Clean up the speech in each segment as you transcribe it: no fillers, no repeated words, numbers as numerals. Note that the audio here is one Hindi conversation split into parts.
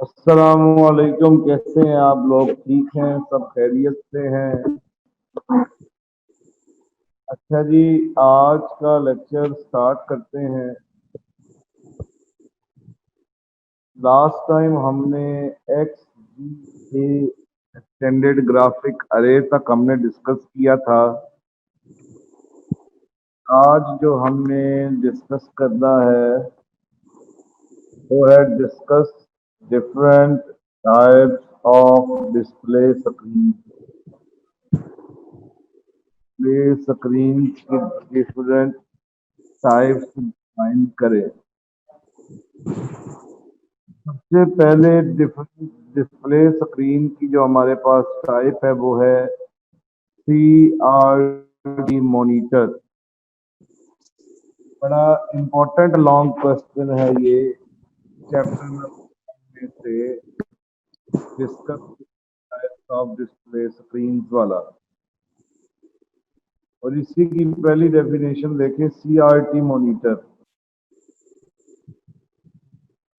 अस्सलामुअलैकुम। कैसे हैं आप लोग? ठीक हैं? सब खैरियत से हैं? अच्छा जी, आज का लेक्चर स्टार्ट करते हैं। लास्ट टाइम हमने एक्स जी ए एक्सटेंडेड ग्राफिक अरे तक हमने डिस्कस किया था। आज जो हमने डिस्कस करना है वो है discuss different types of display screen. Display screen की डिफरेंट टाइप्स डिफाइन करें। सबसे पहले डिस्प्ले स्क्रीन की जो हमारे पास टाइप है वो है CRT मॉनिटर। बड़ा इम्पोर्टेंट लॉन्ग क्वेश्चन है ये, चैप्टर में से discuss types of display screen वाला। और इसी की पहली डेफिनेशन देखें, CRT monitor.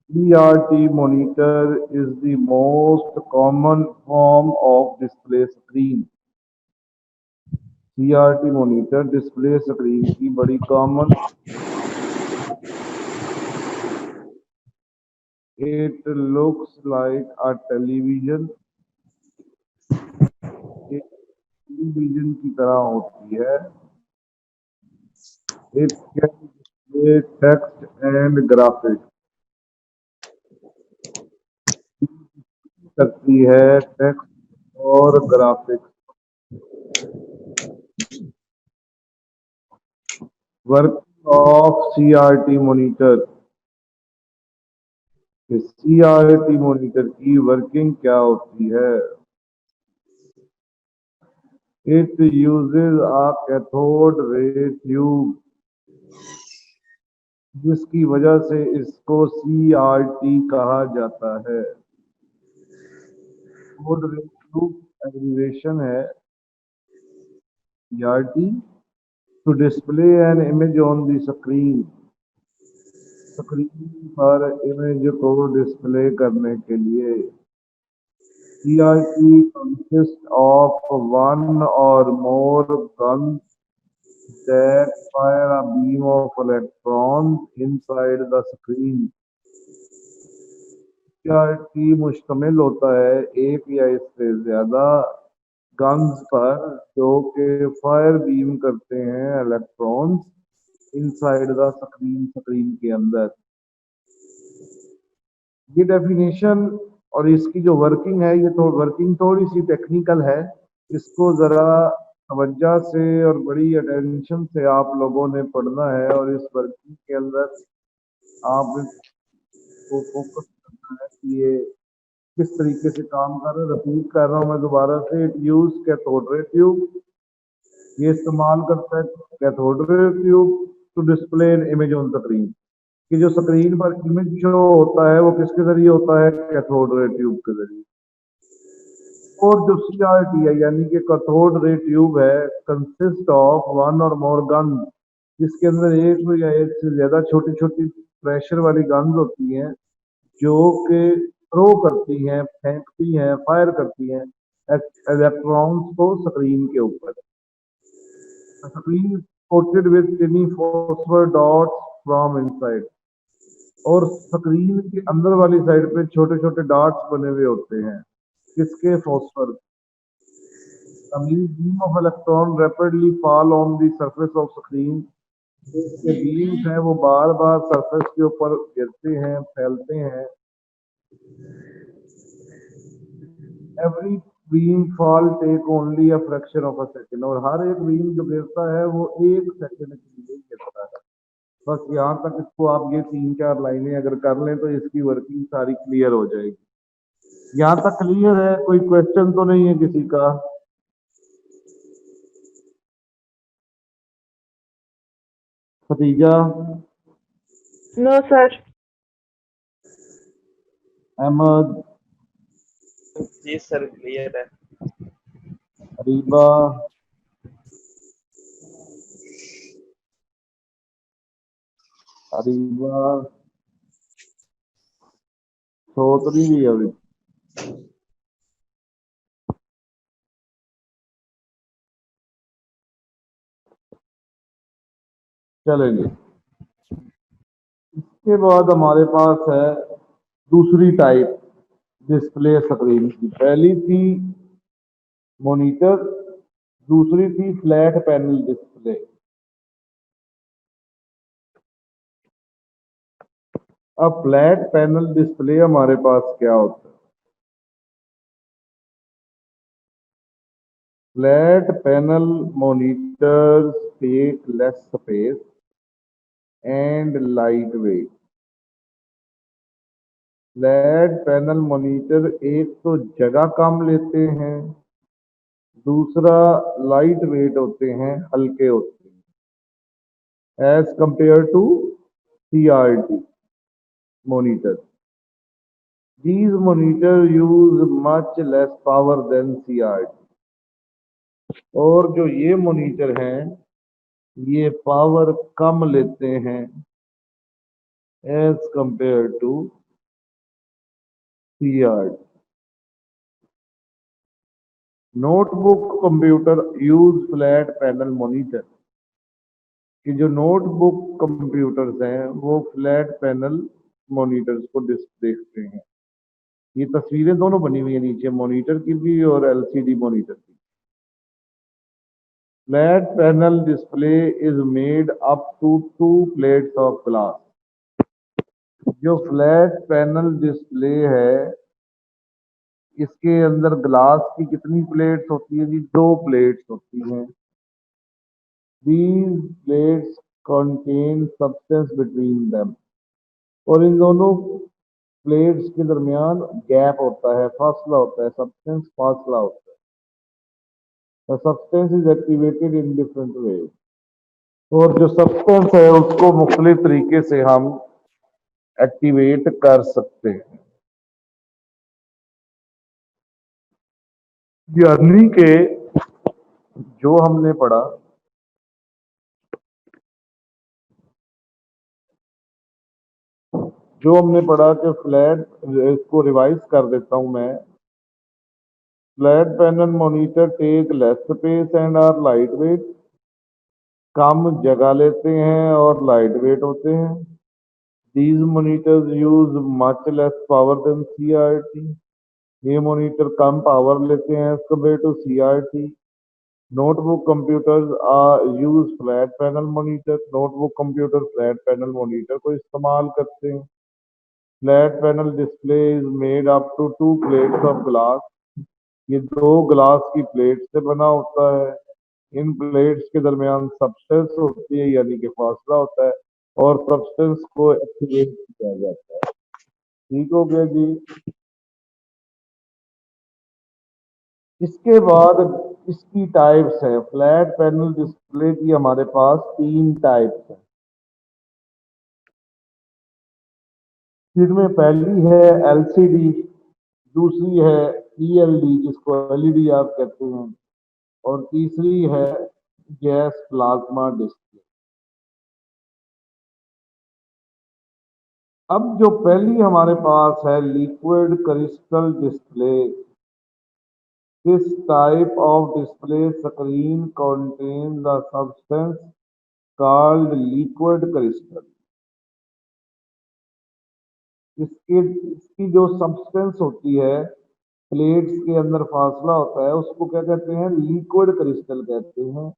CRT monitor is the most common form of display screen। CRT monitor display screen की बड़ी common. It looks like a television। एक टेलीविजन की तरह होती है। It can display text and graphics। सकती है टेक्स्ट और graphics. Work of CRT monitor. CRT monitor की वर्किंग क्या होती है? It uses a cathode ray tube, जिसकी वजह से इसको CRT कहा जाता है। कैथोड रे ट्यूब एब्रिविएशन है CRT, to display an image on the screen. Screen पर इमेज को डिस्प्ले करने के लिए। CRT consists of one or more guns that fire a beam of electrons inside the screen। CRT मुश्तमिल होता है एक या इससे ज्यादा गन्स पर जो कि फायर बीम करते हैं electrons inside the screen, screen के अंदर। ये डेफिनेशन और इसकी जो वर्किंग है, ये तो वर्किंग थोड़ी सी टेक्निकल है। इसको जरा तवज्जो से और बड़ी अटेंशन से आप लोगों ने पढ़ना है और इस वर्किंग के अंदर आप इसको फोकस करना है कि ये किस तरीके से काम कर रहा है। रिपीट कर रहा हूँ मैं दोबारा से। It use cathode ray tube. ये इस्तेमाल करता है cathode ray tube to display an image on screen. कि जो स्क्रीन पर इमेज जो होता है वो किसके जरिए होता है? कैथोड रे ट्यूब के जरिए। और जो CRT है यानी कि कैथोड रे ट्यूब है, कंसिस्ट ऑफ वन और मोर गन, जिसके अंदर एक या एक से ज्यादा छोटी छोटी प्रेशर वाली गन्स होती हैं जो कि थ्रो करती हैं, फेंकती हैं, फायर करती हैं इलेक्ट्रॉन्स को स्क्रीन के ऊपर। Screen coated with टिनी phosphor dots from inside. और स्क्रीन के अंदर वाली साइड पे छोटे छोटे डॉट्स बने हुए होते हैं किसके? Phosphor. A beam of electron rapidly fall on the surface of screen। इसके बीम्स हैं वो बार बार सरफेस के ऊपर गिरते हैं, फैलते हैं। Every beam fall take only a fraction of a second. और हर एक बीम जो गिरता है वो एक सेकेंड के लिए गिरता है। बस यहाँ तक इसको आप ये 3-4 लाइनें अगर कर लें तो इसकी वर्किंग सारी क्लियर हो जाएगी। यहाँ तक क्लियर है? कोई क्वेश्चन तो नहीं है किसी का? Khatija, no sir. अहमद, जी सर, क्लियर है। अरीबा, अरीबा, सो तो नहीं रही अभी। चलेंगे। इसके बाद हमारे पास है दूसरी टाइप डिस्प्ले स्क्रीन की। पहली थी मॉनिटर, दूसरी थी फ्लैट पैनल डिस्प्ले। अब फ्लैट पैनल डिस्प्ले हमारे पास क्या होता है? Flat panel monitors take less space and lightweight। Flat panel monitor एक तो जगह कम लेते हैं, दूसरा लाइट वेट होते हैं, हल्के होते हैं as compare to CRT monitor। These monitor use much less power than CRT। और जो ये मॉनिटर हैं ये पावर कम लेते हैं as compare to CRT। Notebook computer use flat panel monitor. कि जो नोटबुक कंप्यूटर्स हैं वो फ्लैट पैनल मॉनिटर्स को देखते हैं। ये तस्वीरें दोनों बनी हुई है नीचे, मॉनिटर की भी और LCD मॉनिटर की। Flat panel display is made up to 2 plates of glass. जो फ्लैट पैनल डिस्प्ले है इसके अंदर ग्लास की कितनी प्लेट्स होती है जी? 2 प्लेट्स होती हैं। These plates contain substance between them। और इन दोनों प्लेट्स के दरमियान गैप होता है, फासला होता है, सब्सटेंस फासला होता है। Substance is activated in different way. और जो सब्सटेंस है उसको मुख्तलिफ तरीके से हम एक्टिवेट कर सकते हैं। यानी कि जो हमने पढ़ा, कि फ्लैट, इसको रिवाइज कर देता हूं मैं। Flat panel monitor take less space and are light weight. कम जगह लेते हैं और लाइट वेट होते हैं। These monitors use much less power than CRT। ये मॉनिटर कम पावर लेते हैं as compare to CRT। Notebook computers use flat panel monitor. Notebook computer flat panel monitor को इस्तेमाल करते हैं। Flat panel display is made up to 2 plates of glass. ये 2 ग्लास की प्लेट से बना होता है। इन प्लेट्स के दरमियान सब्सटेंस होती है यानी कि फासला होता है और सब्सटेंस को एक्टिवेट किया जाता है। ठीक हो गया जी। इसके बाद इसकी टाइप्स है। फ्लैट पैनल डिस्प्ले की हमारे पास 3 टाइप्स हैं। जिनमें पहली है LCD, दूसरी है ELD जिसको LED आप कहते हैं, और तीसरी है गैस प्लाज्मा डिस्प्ले। अब जो पहली हमारे पास है liquid crystal display. This type of display screen contains the substance called liquid crystal। इसकी जो सब्सटेंस होती है, प्लेट्स के अंदर फासला होता है, उसको क्या कहते हैं? लिक्विड क्रिस्टल कहते हैं।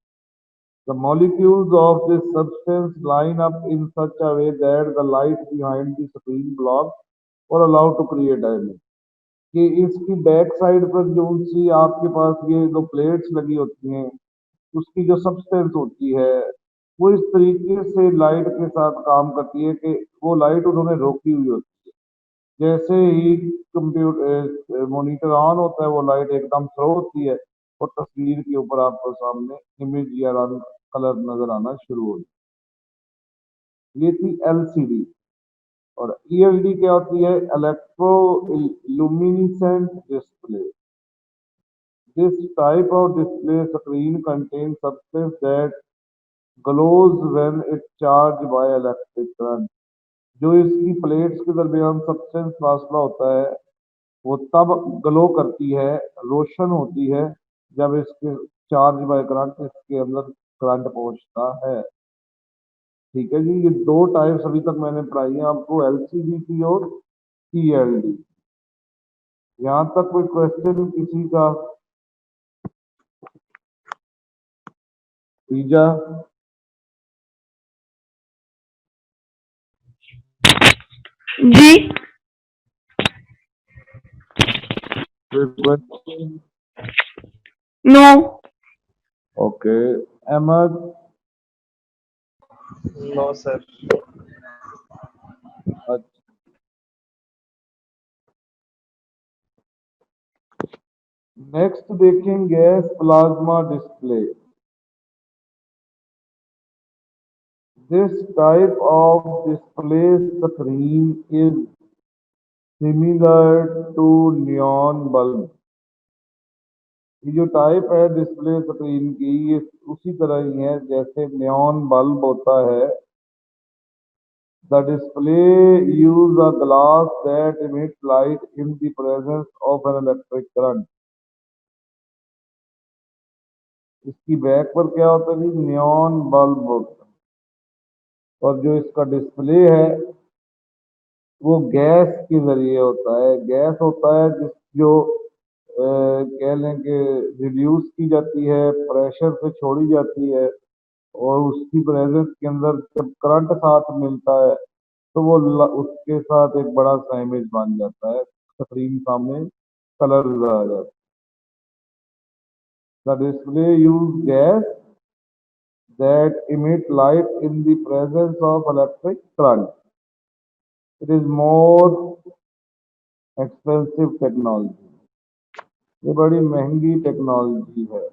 The molecules of this substance line up in such a way that the light behind the screen blocks or allowed to create image। कि इसकी बैक साइड पर जो सी आपके पास ये जो प्लेट्स लगी होती हैं उसकी जो सब्सटेंस होती है वो इस तरीके से लाइट के साथ काम करती है कि वो लाइट उन्होंने रोकी हुई होती है। जैसे ही कंप्यूटर मॉनिटर ऑन होता है वो लाइट एकदम थ्रो होती है और तस्वीर के ऊपर आपको सामने इमेज या रंग कलर नजर आना शुरू हो जाए। ये थी LCD। और ELD क्या होती है? Electroluminescent display. This type of display screen contains substance that glows when it's charged by electric current। जो इसकी प्लेट्स के दरमियान सब्सटेंस फासला होता है वो तब ग्लो करती है, रोशन होती है, जब इसके चार्ज बाय करंट इसके अंदर करंट पहुंचता है। ठीक है जी, ये दो टाइप्स अभी तक मैंने पढ़ाई है आपको, एलसीडी की और सीएलडी। यहाँ तक कोई क्वेश्चन किसी का? तीजा जी। No. Okay, Ahmed? No sir. अच्छा, नेक्स्ट देखें gas plasma display. This type of display screen is similar to neon bulb. ये जो टाइप है डिस्प्ले स्क्रीन की, ये उसी तरह ही है जैसे नियॉन बल्ब होता है। The display use a glass that emits light in the presence of an electric current. इसकी बैक पर क्या होता है जी? नियॉन बल्ब होता है। और जो इसका डिस्प्ले है वो गैस के जरिए होता है। गैस होता है जिस जो कह लें कि रिड्यूस की जाती है, प्रेशर से छोड़ी जाती है, और उसकी प्रेजेंस के अंदर जब करंट साथ मिलता है तो वो उसके साथ एक बड़ा सा इमेज बन जाता है, स्क्रीन सामने कलर आ जाता है। The display use gas that emit light in the presence of electric current. It is more expensive technology. ये बड़ी महंगी टेक्नोलॉजी है।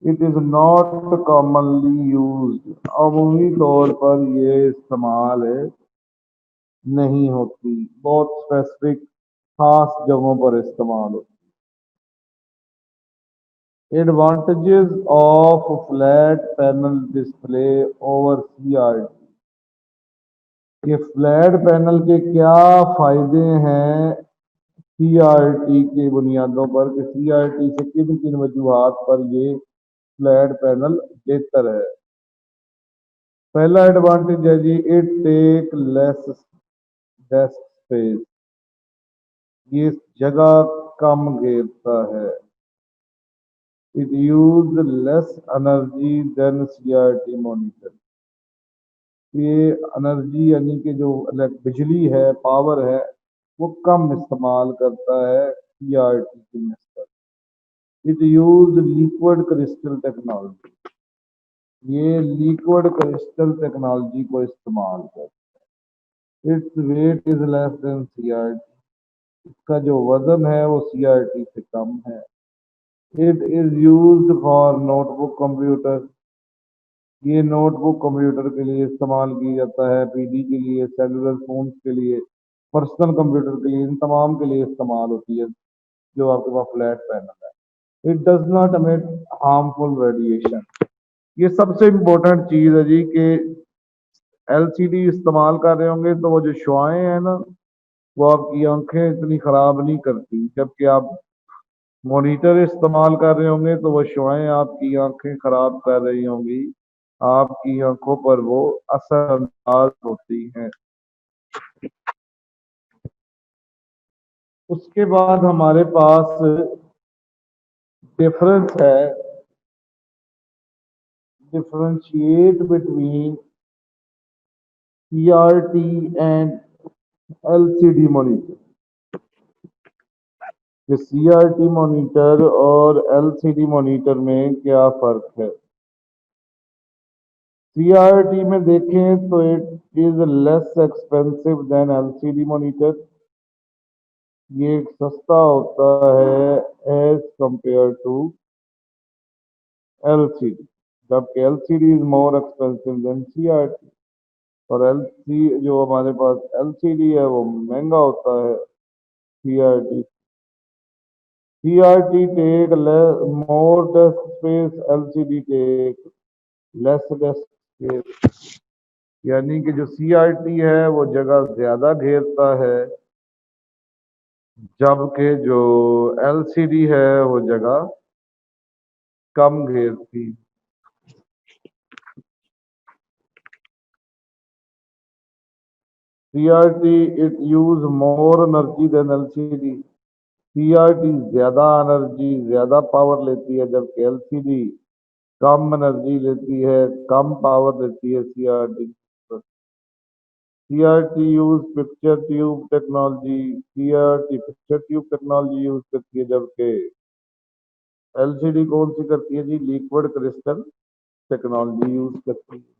It is not commonly used, अमूमी तौर पर ये इस्तेमाल नहीं होती, बहुत स्पेसिफिक खास जगहों पर इस्तेमाल होती। Advantages of flat panel display over CRT. ये फ्लैट पैनल के क्या फायदे हैं सीआरटी की बुनियादों पर, कि सीआरटी से किन किन वजूहात पर ये फ्लैट पैनल बेहतर है। पहला एडवांटेज है जी, it take less desk space. ये जगह कम घेरता है। It use less energy than CRT monitor. ये एनर्जी यानी कि जो बिजली है, पावर है, वो कम इस्तेमाल करता है सीआरटी की नस्बत। It use liquid crystal technology. ये लिक्विड क्रिस्टल टेक्नोलॉजी को इस्तेमाल करता है। Its weight is less than CRT. इसका जो वजन है वो सीआरटी से कम है। It is used for notebook computer. ये नोटबुक कंप्यूटर के लिए इस्तेमाल किया जाता है, पीडी के लिए, सेलुलर फोन्स के लिए, पर्सनल कंप्यूटर के लिए, इन तमाम के लिए इस्तेमाल होती है जो आपके पास फ्लैट पैनल है। It does not emit harmful radiation. ये सबसे इम्पोर्टेंट चीज है जी, कि एलसीडी इस्तेमाल कर रहे होंगे तो वो जो शुआएं हैं ना, वो आपकी आंखें इतनी खराब नहीं करती, जबकि आप मॉनिटर इस्तेमाल कर रहे होंगे तो वो शुआएं आपकी आंखें खराब कर रही होंगी, आपकी आंखों पर वो असरअंदाज होती हैं। उसके बाद हमारे पास डिफरेंस है, differentiate between CRT and LCD monitor. कि सीआरटी मॉनिटर और एलसीडी मॉनिटर में क्या फर्क है। सीआरटी में देखें तो it is less expensive than LCD monitor. ये सस्ता होता है एज कंपेयर टू एलसीडी, जबकि LCD is more expensive than CRT. और एलसी जो हमारे पास एलसीडी है वो महंगा होता है CRT. CRT take more desk space, LCD take less desk space. यानी कि जो सीआरटी है वो जगह ज्यादा घेरता है, जबकि जो एलसीडी है वो जगह कम घेरती। CRT it use more energy than LCD. CRT ज्यादा एनर्जी ज्यादा पावर लेती है, जबकि एलसीडी कम एनर्जी लेती है, कम पावर देती है CRT. CRT use picture tube technology, CRT picture tube technology use करती है, जबकि एलसीडी कौन सी करती है जी, लिक्विड क्रिस्टल टेक्नोलॉजी यूज करती है।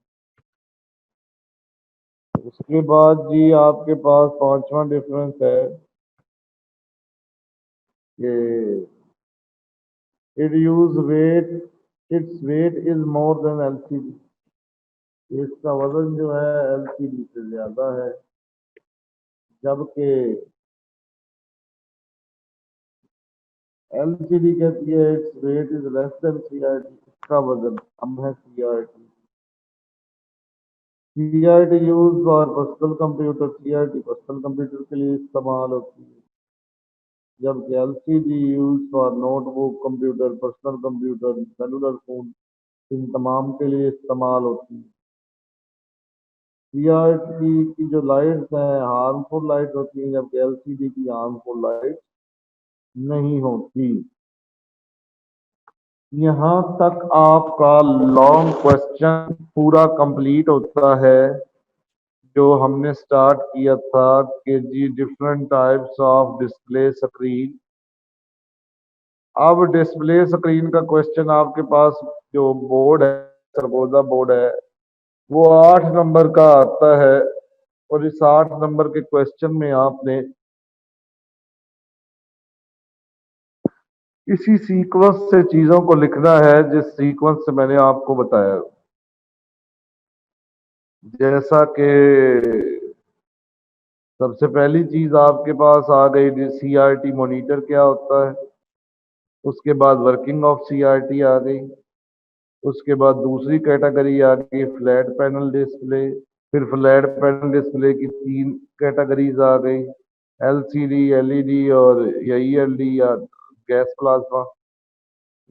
उसके बाद जी आपके पास पांचवा डिफरेंस है कि it use weight, it's weight is more than LCD. इसका वजन जो है एलसीडी से ज्यादा है, जबकि एलसीडी कहती है its weight is less than CRT, इसका वजन कम है CRT. CRT use for personal computer, CRT personal computer के लिए इस्तेमाल होती है, जबकि LCD use for notebook computer, personal computer, cellular phone, इन तमाम के लिए इस्तेमाल होती है। सीआरटी की जो लाइट्स हैं हार्मफुल लाइट होती हैं, जबकि एलसीडी की हार्मफुल लाइट नहीं होती। यहाँ तक आपका लॉन्ग क्वेश्चन पूरा कंप्लीट होता है, जो हमने स्टार्ट किया था कि जी different types of display screen. अब डिस्प्ले स्क्रीन का क्वेश्चन आपके पास जो बोर्ड है, सरगोजा बोर्ड है, वो 8 नंबर का आता है, और इस 8 नंबर के क्वेश्चन में आपने इसी सीक्वेंस से चीजों को लिखना है जिस सीक्वेंस से मैंने आपको बताया। जैसा कि सबसे पहली चीज आपके पास आ गई सीआरटी मॉनिटर क्या होता है, उसके बाद वर्किंग ऑफ सीआरटी आ गई, उसके बाद दूसरी कैटेगरी आ गई फ्लैट पैनल डिस्प्ले, फिर फ्लैट पैनल डिस्प्ले की 3 कैटेगरीज आ गई, एलसीडी, एलईडी और या ईएलडी या गैस प्लाज्मा।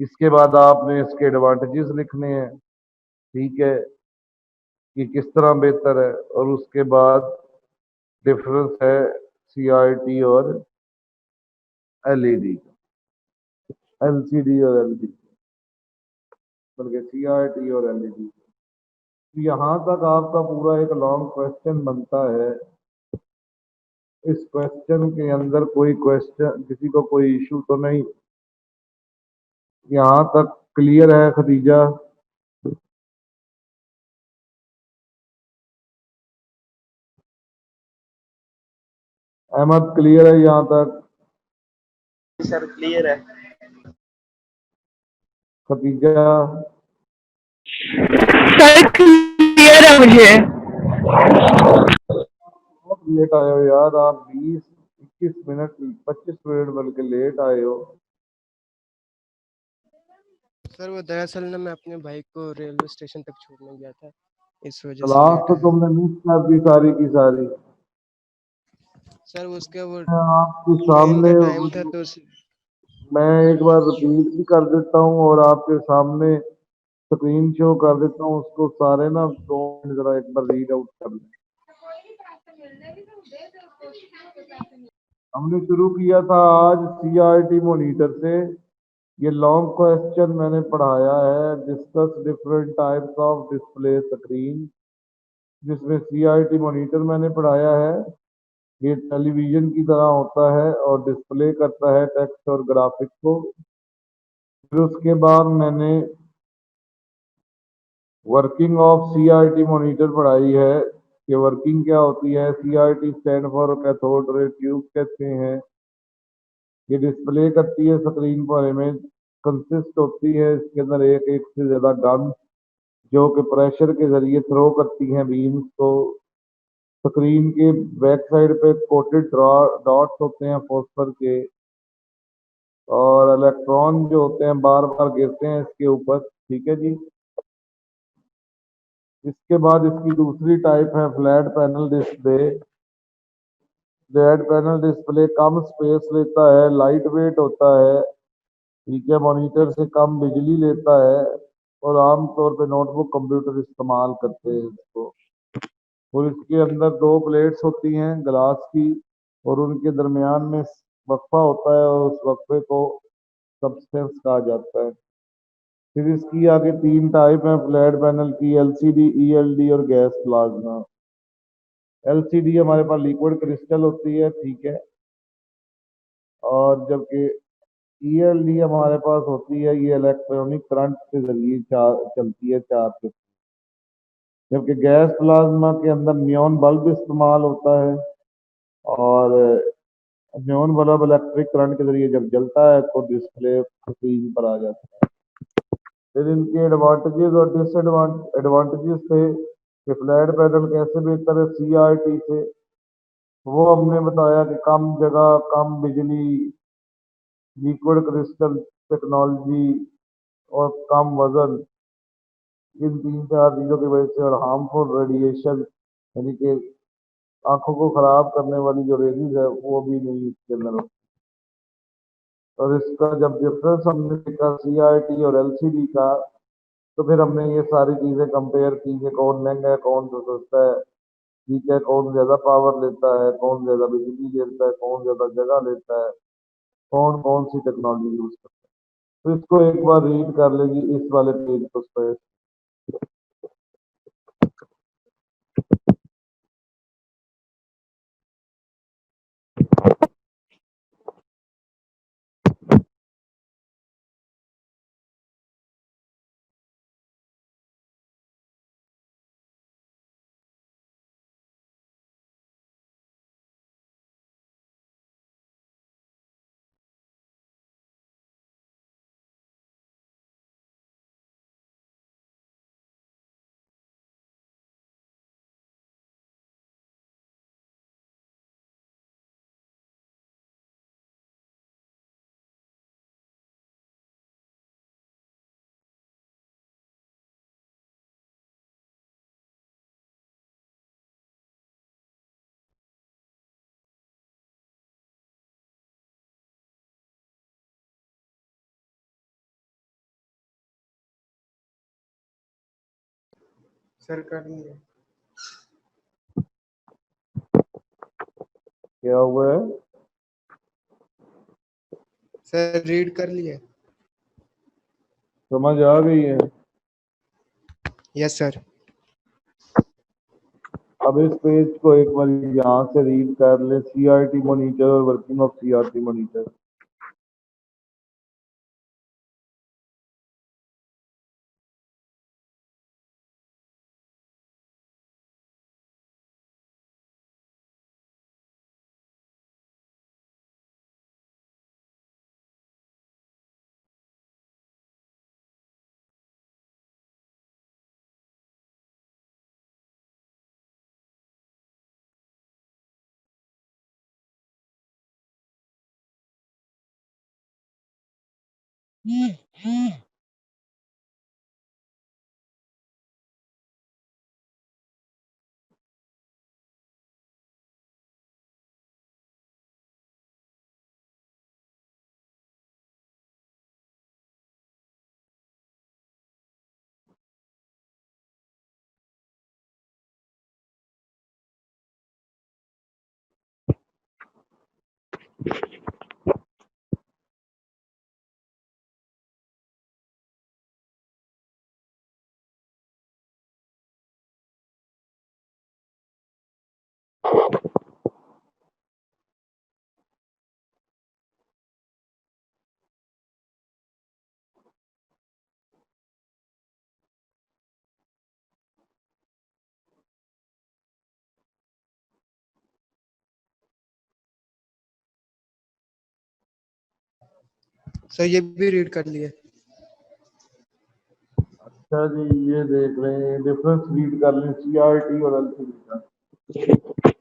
इसके बाद आपने इसके एडवांटेजेस लिखने हैं, ठीक है, कि किस तरह बेहतर है, और उसके बाद डिफरेंस है सीआरटी और एलईडी, एलसीडी और एलईडी, बल्कि सीआरटी और एलईडी। तो यहाँ तक आपका पूरा एक लॉन्ग क्वेश्चन बनता है। इस क्वेश्चन के अंदर कोई क्वेश्चन, किसी को कोई इशू तो नहीं, यहाँ तक क्लियर है खदीजा? अहमद क्लियर है यहाँ तक? सर क्लियर है। खदीजा? सर क्लियर है मुझे। बहुत लेट आए हो यार आप, 20-21 मिनट, 25 मिनट बल्कि लेट आए हो। सर वो दरअसल ना मैं अपने भाई को रेलवे स्टेशन तक छोड़ने गया था, इस वजह से क्लास लेट तो आया। तुमने मिस कर दी सारी की सारी। सर उसका वो आपके ट्रेन सामने का टाइम था तो मैं एक बार रिपीट भी कर देता हूँ और आपके सामने स्क्रीन शो कर देता हूँ, उसको सारे ना 2 मिनट जरा एक बार रीड आउट कर लें। हमने शुरू किया था आज सीआरटी मॉनिटर से। ये लॉन्ग क्वेश्चन मैंने पढ़ाया है, discuss different types of display screen, जिसमें सीआरटी मॉनिटर मैंने पढ़ाया है। ये टेलीविजन की तरह होता है और डिस्प्ले करता है टेक्स्ट और ग्राफिक को। फिर उसके बाद मैंने वर्किंग ऑफ सीआरटी मॉनिटर पढ़ाई है कि वर्किंग क्या होती है। CRT stand for cathode ray tube कहते हैं। ये डिस्प्ले करती है स्क्रीन पर इमेज, कंसिस्ट होती है इसके अंदर एक से ज्यादा गन, जो कि प्रेशर के जरिए थ्रो करती हैं बीम्स को। स्क्रीन के बैक साइड पे कोटेड डॉट्स होते हैं फॉस्फर के, और इलेक्ट्रॉन जो होते हैं बार बार गिरते हैं इसके ऊपर, ठीक है जी। इसके बाद इसकी दूसरी टाइप है flat panel display. Flat panel display कम स्पेस लेता है, लाइट वेट होता है, ठीक है, मॉनिटर से कम बिजली लेता है और आमतौर पे नोटबुक कंप्यूटर इस्तेमाल करते हैं इसको। और इसके अंदर दो प्लेट्स होती हैं ग्लास की और उनके दरमियान में वक्फा होता है और उस वक्फे को सबस्टेंस कहा जाता है। फिर इसकी आगे तीन टाइप है फ्लैट पैनल की, एलसीडी, ईएलडी और गैस प्लाज्मा। एलसीडी हमारे पास लिक्विड क्रिस्टल होती है, ठीक है, और जबकि ईएलडी हमारे पास होती है ये इलेक्ट्रॉनिक करंट के जरिए चलती है चार्ज से। जबकि गैस प्लाज्मा के अंदर नियॉन बल्ब इस्तेमाल होता है और नियॉन बल्ब इलेक्ट्रिक करंट के जरिए जब जलता है तो डिस्प्ले स्क्रीन पर आ जाता है। फिर इनके एडवांटेजेस और डिसएडवांटेजेस थे कि फ्लैट पैनल कैसे बेहतर है सीआरटी से, वो हमने बताया कि कम जगह, कम बिजली, लिक्विड क्रिस्टल टेक्नोलॉजी और कम वजन, इन तीन चार चीजों की वजह से, और हार्मफुल रेडिएशन यानी कि आंखों को खराब करने वाली जो रेजिज है वो भी नहीं इसके अंदर होती। और इसका जब डिफरेंस हमने देखा सीआरटी और एलसीडी का, तो फिर हमने ये सारी चीजें कंपेयर की कि कौन महंगा है, कौन सस्ता है, ठीक है, कौन ज्यादा पावर लेता है, कौन ज्यादा बिजली लेता है, कौन ज्यादा जगह लेता है, कौन कौन सी टेक्नोलॉजी यूज करता है। तो इसको एक बार रीड कर लेगी इस वाले पेज पर। सर कर लिए। क्या हुआ है? सर रीड कर लिए। समझ आ गई है? Yes sir. अब इस पेज को एक बार यहाँ से रीड कर ले, सीआरटी मॉनिटर और working of CRT monitor. Sir ये भी रीड कर लिए। अच्छा जी, ये देख रहे हैं डिफरेंस रीड कर लें सीआरटी और एलसीडी का।